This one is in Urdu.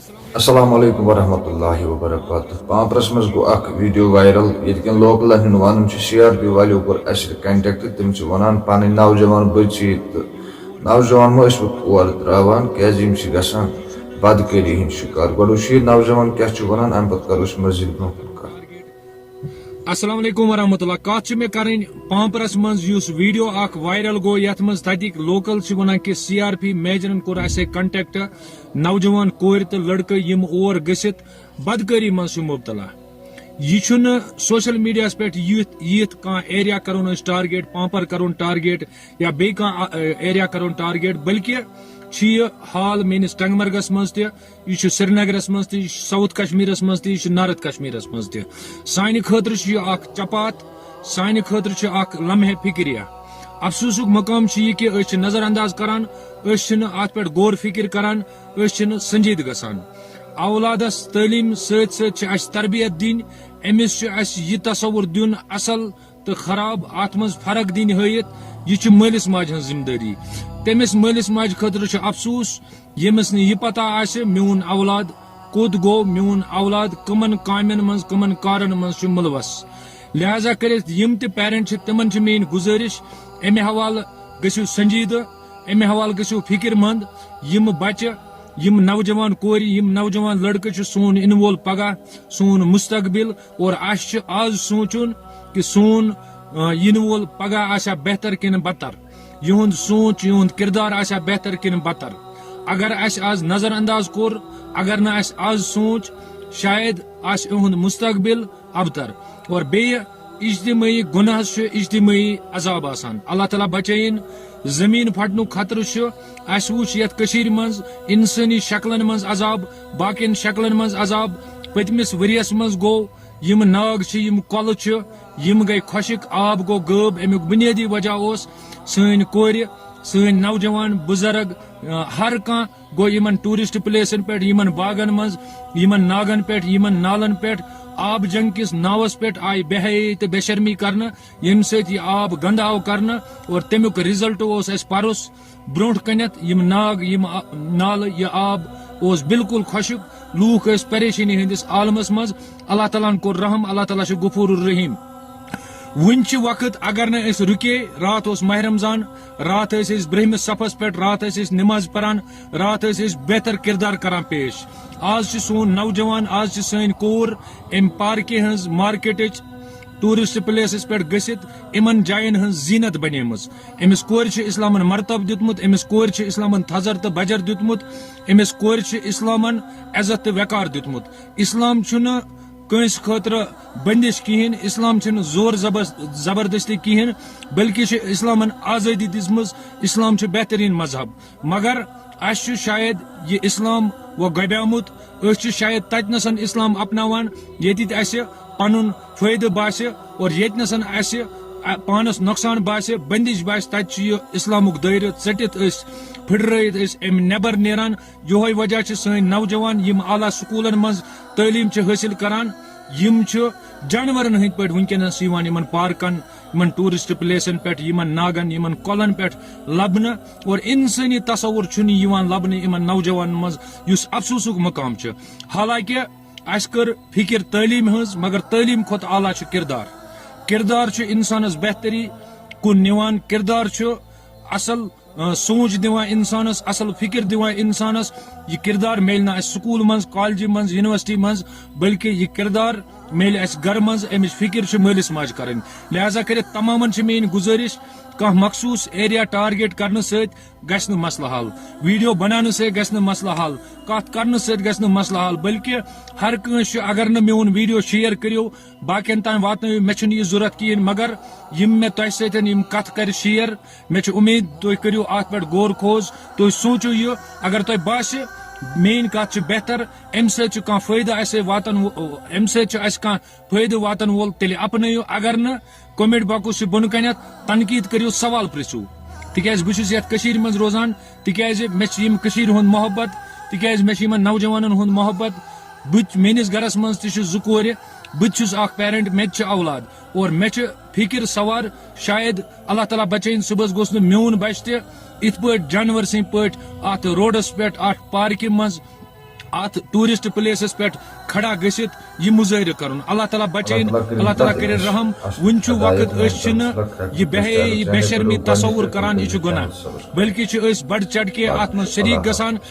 السلام علیکم ورحمۃ اللہ وبرکاتہ پامپرس مز گو اخ ویڈیو وائرل یہ لوکلن ہند ون سی آر پی والو کور اس کنٹیکٹ تم ونان پن نوجوان بچی تو نوجوان ما اور تران کم گھان بدکری ہند شکار گو نوجوان کیا ونان ام پہ کرو مزید برو السلام علیکم ورحمۃ اللہ کت میں کریں پامپرس مز ویڈیو اخ وائرل گو یت مز تک لوکل ونان کہ سی آر پی میجرن کور اسے کنٹیکٹ نوجوان کور تو لڑکہ یم اور گھت بدکاری مز مبتلا یہ سوشل میڈیا پہ یت کان ایریا کرون ٹارگیٹ پامپر کرون ٹارگیٹ یا بی کان ایریا کرون ٹارگیٹ بلکہ یہ حال میس ٹنگمرگس مز تہ سرینگرس مز تہ ساؤتھ کشمیرس مز تہ نارتھ کشمیرس مز تہ سانہ خاطر اخ چپات سانہ خاطر اخ لمحہ فکریہ افسوسک مقام یہ کہ اس نظر انداز کران ات پہ غور فکر کران سنجید گسان اولادس تعلیم ست ست اس تربیت دین امس یہ تصور دین اصل تو خراب ات مز فرق دین ہیت یہ مالس ماجہ ہن ذمہ داری تمس مالس ماجہ خاطر افسوس یمس یہ پتہ آسہ میون اولاد کوت گو میون اولاد کمن کامن مز کمن کارن مز ملوث لہذا کرت یم تہ پیرنٹ تمن میری گزارش امہ حوالہ گژھو سنجیدہ امہ حوالہ گژھو فکر مند یم بچہ یم نوجوان کور یم نوجوان لڑکہ سون ان وول پگہ سون مستقبل اور اس آز سوچن کہ سون ین وول پگہ آسا بہتر کن بدتر یہند سوچ یہند کردار آسا بہتر کن بدتر اگر اس آز نظر انداز کور اگر نہ اس آز سوچ شاید آس یہند مستقبل ابتر اور بیہ اجتماعی گناہ اجتماعی عذاب آسان اللہ تعالیٰ بچائن زمین پھٹن خطر اس وچ یت کشیر مز انسانی شکلن مز عذاب باقین شکلن مز عذاب پتمس وریس مز گو یم ناگ یم کل یم گئی خشک آب گو غب امیک بنیادی وجہ اس سن کور سن نوجوان بزرگ ہر کان گو یمن ٹورسٹ پلیسن پہ یمن باغن مز یمن ناگن پہ یمن نالن پہ آب جنگ کس ناوس پہ آئی بے حیائی تو بے شرمی کرنا یم ست یہ آب گند آو کرنا اور تمیک رزلٹ اس پرس برونٹ کنت یم ناگ یم نال یہ آب اس بالکل خشک لوک اس پریشانی ہندس عالمس مز اللہ تعالیٰ کور رحم اللہ تعالیٰ غفور الرحیم ون وقت اگر نہ رکے رات اس ماہ رمضان رات برہمس صفس پہ رات نماز پران رات بہتر کردار کران پیش آج سون نوجوان آج سن کور ام پارکہ ہز مارکیٹ ٹورسٹ پلیسز پہ گھت ان جائن ہز زینت بنیم امس کور اسلامن مرتب دیتمت امس کور اسلامن تھزر تو بجر دیتمت امس کور اسلامن عزت تو وقار دیتمت اسلام کنس خاطر بندش کہین اسلام زور زبردستی کہین بلکہ اسلامن آزادی دزم اسلام بہترین مذہب مگر اس شاید یہ اسلام و گبیامت شاید تتنسن اسلام اپناوان یتت اس پن فائدہ باسہ اور یتنسن اس پانس نقصان باسہ بندش باس تت اسلامک دائرہ ٹھٹت پھٹرائت ام نیبر نیران یہ وجہ سن نوجوان یم اعلیٰ سکولن مز تعلیم حاصل کران یم جانورن ہند پہ ونکس ان پارکن ان ٹورسٹ پلیسن پہ ان ناگن ان کولن پہ لبنہ اور انسانی تصور لبنہ ان نوجوان مز اس افسوسک مقام حالانکہ اس کر فکر تعلیم ہز مگر تعلیم کھت اعلیٰ کردار کردار انسانس بہتری کن نوان کردار اصل سوچ دیوان انسانس اصل فکر دیوان انسانس یہ کردار میل نہ سکول مز کالج مز یونیورسٹی مز بلکہ یہ کردار میل اس گھر مز امچ فکر مالس ماج کریں لہذا کرت تمامن میری گزارش کھانا مخصوص ایریا ٹارگیٹ کرنے ست گھن مسئلہ حل ویڈیو بنانے ست گھن مسئلہ حل کت کرنے ست گھن مسئلہ حل بلکہ ہر کنس اگر نہ میون ویڈیو شیئر کرو باقین تام واتن مے یہ ضرورت کہین مگر یم مے تہ ستن کت کر شیئر مے امید تھی کرو ات پہ غور خوض تھی سوچو یہ اگر تہ باسہ مین کت بہتر ام ست فائدہ اسے واتن ام ست فائدہ واتن وول تیل اپنو اگر نا کومنٹ باکس بن کنت تنقید کرو سوال پرژھو تکیاز بہس یت مز روزان تکیاز مے ہند محبت تکیاز مے نوجوانن ہند محبت میس گرس مز تہ زٕ کور بہس اخ پیرنٹ مے اولاد اور مے فکر سوار شاید اللہ تعالیٰ بچائن صبح گوس میون بچہ تہ ات پہ جانور سن پہ ات روڈس پہ ات پارکہ مز ات ٹورسٹ پلیسس پہ کھڑا گھت یہ مظاہرہ کرن. اللہ تعالیٰ بچین, اللہ تعالیٰ کر رحم. ون وقت یہ بے شرمی تصور کران یہ گناہ, بلکہ بڑھ چڑھ کے ات من شریک گژھان.